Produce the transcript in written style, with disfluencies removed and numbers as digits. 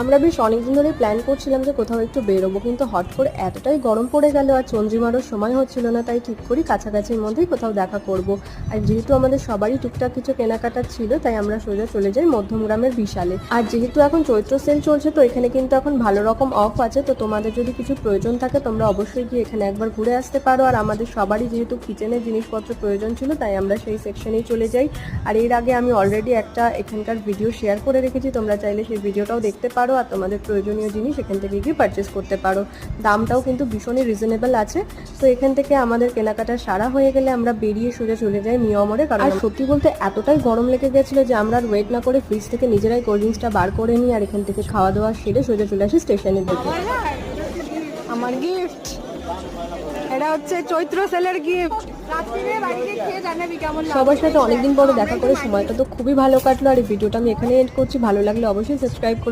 আমরা বেশ অনেকদিন ধরে প্ল্যান করছিলাম যে কোথাও একটু বেরোবো, কিন্তু হট করে এতটাই গরম পড়ে গেল আর চঞ্জিমারও সময় হচ্ছিল না, তাই ঠিক করি কাছাকাছির মধ্যেই কোথাও দেখা করব। আর যেহেতু আমাদের সবারই টুকটাক কিছু কেনাকাটা ছিল, তাই আমরা সোজা চলে যাই মধ্যমগ্রামের বিশালে। আর যেহেতু এখন চৈত্র সেল চলছে, তো এখানে কিন্তু এখন ভালো রকম অফ আছে, তো তোমাদের যদি কিছু প্রয়োজন থাকে তোমরা অবশ্যই গিয়ে এখানে একবার ঘুরে আসতে পারো। আর আমাদের সবারই যেহেতু কিচেনের জিনিসপত্র প্রয়োজন ছিল, তাই আমরা সেই সেকশনেই চলে যাই। আর এর আগে আমি অলরেডি একটা এখানকার ভিডিও শেয়ার করে রেখেছি, তোমরা চাইলে সেই ভিডিওটাও দেখতে পারো আর তোমাদের প্রয়োজনীয় জিনিস এখান থেকে গিয়ে পারচেস করতে পারো। দামটাও কিন্তু ভীষণই রিজনেবল আছে। তো এখান থেকে আমাদের কেনাকাটা সারা হয়ে গেলে আমরা বেরিয়ে সোজা চলে যাই মিয়ামরে। কারণ সত্যি বলতে এতটাই গরম লেগে গেছিলো যে আমরা আর ওয়েট না করে ফ্রিজ থেকে নিজেরাই কোল্ড ড্রিঙ্কসটা বার করে নিই আর এখান থেকে খাওয়া দাওয়া সেরে সোজা চলে আসি স্টেশনের দিকে। আমার গিফট এটা হচ্ছে চৈত্র সেলের গিফট। রাত্রিরে বাড়িতে খেয়ে জানাবি কেমন লাগে। সবার সাথে অনেকদিন পরে দেখা করে সময়টা তো খুবই ভালো কাটলো। আর এই ভিডিওটা আমি এখানে এন্ড করছি। ভালো লাগলে অবশ্যই সাবস্ক্রাইব করে